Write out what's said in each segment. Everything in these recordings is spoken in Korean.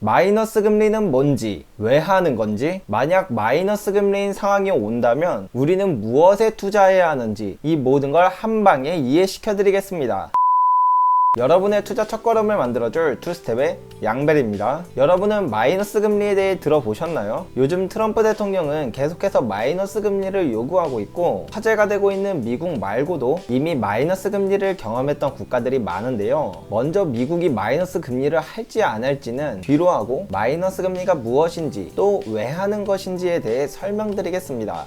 마이너스 금리는 뭔지, 왜 하는 건지, 만약 마이너스 금리인 상황이 온다면 우리는 무엇에 투자해야 하는지 이 모든 걸 한 방에 이해시켜 드리겠습니다. 여러분의 투자 첫걸음을 만들어줄 투스텝의 양벨입니다. 여러분은 마이너스 금리에 대해 들어보셨나요? 요즘 트럼프 대통령은 계속해서 마이너스 금리를 요구하고 있고 화제가 되고 있는 미국 말고도 이미 마이너스 금리를 경험했던 국가들이 많은데요. 먼저 미국이 마이너스 금리를 할지 안 할지는 뒤로 하고 마이너스 금리가 무엇인지 또 왜 하는 것인지에 대해 설명드리겠습니다.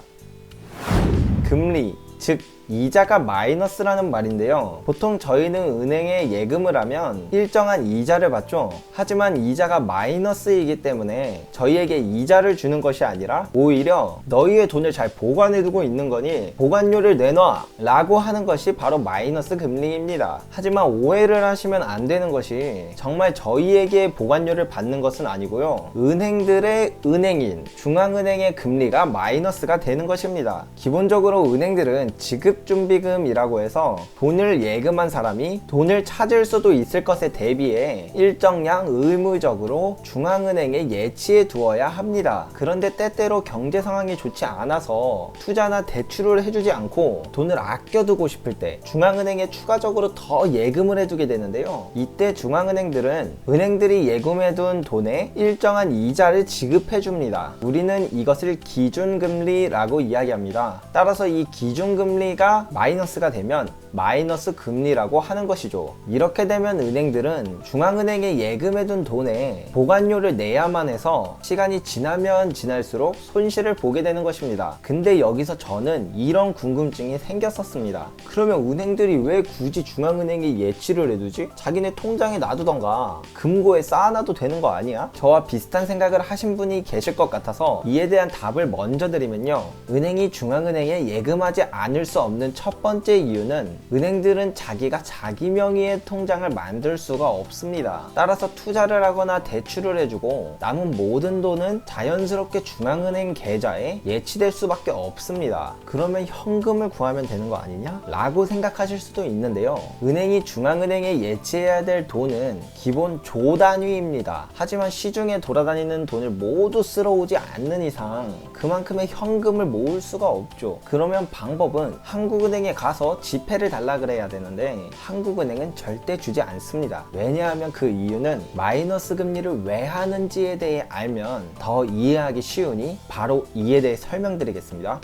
금리, 즉 이자가 마이너스라는 말인데요. 보통 저희는 은행에 예금을 하면 일정한 이자를 받죠. 하지만 이자가 마이너스이기 때문에 저희에게 이자를 주는 것이 아니라 오히려 너희의 돈을 잘 보관해두고 있는 거니 보관료를 내놔 라고 하는 것이 바로 마이너스 금리입니다. 하지만 오해를 하시면 안 되는 것이 정말 저희에게 보관료를 받는 것은 아니고요. 은행들의 은행인 중앙은행의 금리가 마이너스가 되는 것입니다. 기본적으로 은행들은 지급준비금이라고 해서 돈을 예금한 사람이 돈을 찾을 수도 있을 것에 대비해 일정량 의무적으로 중앙은행에 예치해 두어야 합니다. 그런데 때때로 경제 상황이 좋지 않아서 투자나 대출을 해주지 않고 돈을 아껴두고 싶을 때 중앙은행에 추가적으로 더 예금을 해두게 되는데요. 이때 중앙은행들은 은행들이 예금해둔 돈에 일정한 이자를 지급해줍니다. 우리는 이것을 기준금리라고 이야기합니다. 따라서 이 기준금리가 마이너스가 되면 마이너스 금리라고 하는 것이죠. 이렇게 되면 은행들은 중앙은행에 예금해둔 돈에 보관료를 내야만 해서 시간이 지나면 지날수록 손실을 보게 되는 것입니다. 근데 여기서 저는 이런 궁금증이 생겼었습니다. 그러면 은행들이 왜 굳이 중앙은행에 예치를 해두지? 자기네 통장에 놔두던가 금고에 쌓아놔도 되는 거 아니야? 저와 비슷한 생각을 하신 분이 계실 것 같아서 이에 대한 답을 먼저 드리면요. 은행이 중앙은행에 예금하지 않을 수 없는 첫 번째 이유는 은행들은 자기가 자기 명의의 통장을 만들 수가 없습니다. 따라서 투자를 하거나 대출을 해주고 남은 모든 돈은 자연스럽게 중앙은행 계좌에 예치될 수밖에 없습니다. 그러면 현금을 구하면 되는 거 아니냐? 라고 생각하실 수도 있는데요. 은행이 중앙은행에 예치해야 될 돈은 기본 조 단위입니다. 하지만 시중에 돌아다니는 돈을 모두 쓸어오지 않는 이상 그만큼의 현금을 모을 수가 없죠. 그러면 방법은 한국은행에 가서 지폐를 달라 그래야 되는데 한국은행은 절대 주지 않습니다. 왜냐하면 그 이유는 마이너스 금리를 왜 하는지에 대해 알면 더 이해하기 쉬우니 바로 이에 대해 설명드리겠습니다.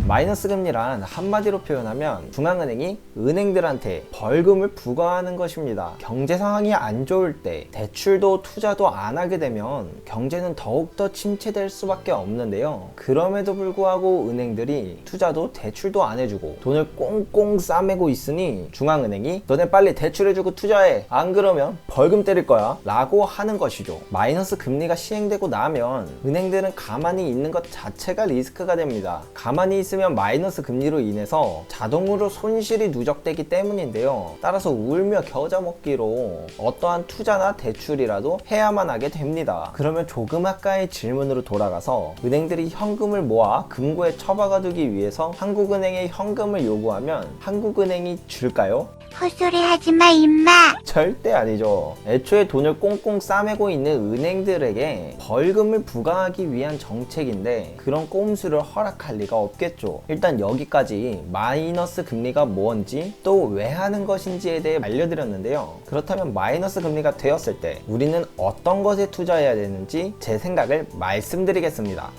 마이너스 금리란 한마디로 표현하면 중앙은행이 은행들한테 벌금을 부과하는 것입니다. 경제 상황이 안 좋을 때 대출도 투자도 안 하게 되면 경제는 더욱더 침체될 수밖에 없는데요. 그럼에도 불구하고 은행들이 투자도 대출도 안 해주고 돈을 꽁꽁 싸매고 있으니 중앙은행이 너네 빨리 대출해주고 투자해, 안 그러면 벌금 때릴 거야 라고 하는 것이죠. 마이너스 금리가 시행되고 나면 은행들은 가만히 있는 것 자체가 리스크가 됩니다. 가만히 있으면 마이너스 금리로 인해서 자동으로 손실이 누적되기 때문인데요. 따라서 울며 겨자 먹기로 어떠한 투자나 대출이라도 해야만 하게 됩니다. 그러면 조금 아까의 질문으로 돌아가서 은행들이 현금을 모아 금고에 처박아두기 위해서 한국은행에 현금을 요구하면 한국은행이 줄까요? 헛소리 하지마 임마. 절대 아니죠. 애초에 돈을 꽁꽁 싸매고 있는 은행들에게 벌금을 부과하기 위한 정책인데 그런 꼼수를 허락할 리가 없겠죠. 일단 여기까지 마이너스 금리가 뭔지 또 왜 하는 것인지에 대해 알려드렸는데요. 그렇다면 마이너스 금리가 되었을 때 우리는 어떤 것에 투자해야 되는지 제 생각을 말씀드리겠습니다.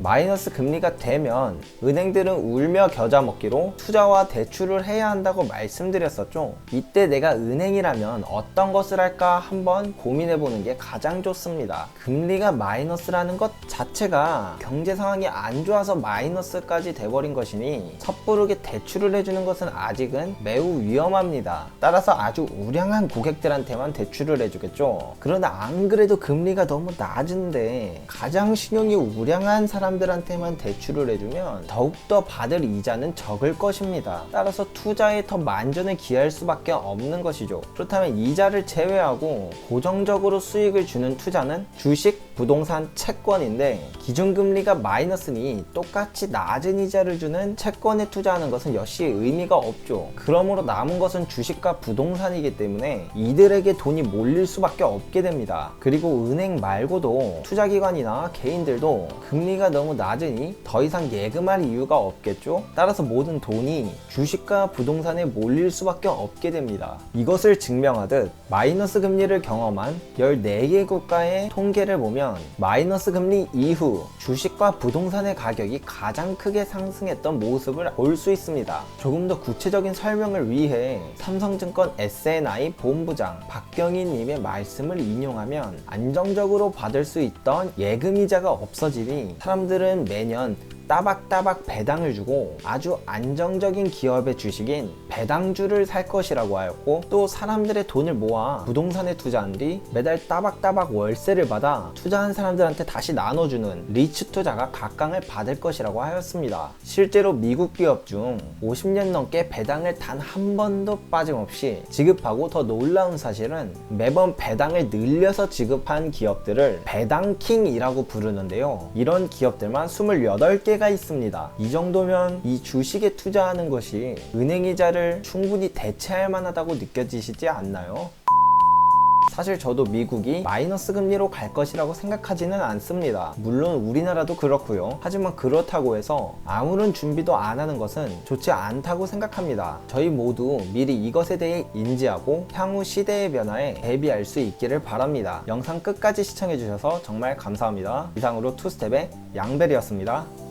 마이너스 금리가 되면 은행들은 울며 겨자 먹기로 투자와 대출을 해야 한다고 말씀드렸었죠. 이때 내가 은행이라면 어떤 것을 할까 한번 고민해보는 게 가장 좋습니다. 금리가 마이너스라는 것 자체가 경제 상황이 안 좋아서 마이너스까지 돼버린 것이니 섣부르게 대출을 해주는 것은 아직은 매우 위험합니다. 따라서 아주 우량한 고객들한테만 대출을 해주겠죠. 그러나 안 그래도 금리가 너무 낮은데 가장 신용이 우량한 사람 사람들한테만 대출을 해주면 더욱더 받을 이자는 적을 것입니다. 따라서 투자에 더 만전을 기할 수밖에 없는 것이죠. 그렇다면 이자를 제외하고 고정적으로 수익을 주는 투자는 주식, 부동산, 채권인데 기준금리가 마이너스니 똑같이 낮은 이자를 주는 채권에 투자하는 것은 역시 의미가 없죠. 그러므로 남은 것은 주식과 부동산이기 때문에 이들에게 돈이 몰릴 수밖에 없게 됩니다. 그리고 은행 말고도 투자기관이나 개인들도 금리가 너무 낮으니 더 이상 예금할 이유가 없겠죠. 따라서 모든 돈이 주식과 부동산에 몰릴 수밖에 없게 됩니다. 이것을 증명하듯 마이너스 금리를 경험한 14개 국가의 통계를 보면 마이너스 금리 이후 주식과 부동산의 가격이 가장 크게 상승했던 모습을 볼 수 있습니다. 조금 더 구체적인 설명을 위해 삼성증권 S&I 본부장 박경인 님의 말씀을 인용하면 안정적으로 받을 수 있던 예금이자가 없어지니 사람들은 매년 따박따박 배당을 주고 아주 안정적인 기업의 주식인 배당주를 살 것이라고 하였고, 또 사람들의 돈을 모아 부동산에 투자한 뒤 매달 따박따박 월세를 받아 투자한 사람들한테 다시 나눠주는 리츠 투자가 각광을 받을 것이라고 하였습니다. 실제로 미국 기업 중 50년 넘게 배당을 단 한 번도 빠짐없이 지급하고, 더 놀라운 사실은 매번 배당을 늘려서 지급한 기업들을 배당킹이라고 부르는데요. 이런 기업들만 28개 가 있습니다. 이 정도면 이 주식에 투자하는 것이 은행이자를 충분히 대체할 만하다고 느껴지시지 않나요? 사실 저도 미국이 마이너스 금리로 갈 것이라고 생각하지는 않습니다. 물론 우리나라도 그렇고요. 하지만 그렇다고 해서 아무런 준비도 안 하는 것은 좋지 않다고 생각합니다. 저희 모두 미리 이것에 대해 인지하고 향후 시대의 변화에 대비할 수 있기를 바랍니다. 영상 끝까지 시청해주셔서 정말 감사합니다. 이상으로 투스텝의 양벨이었습니다.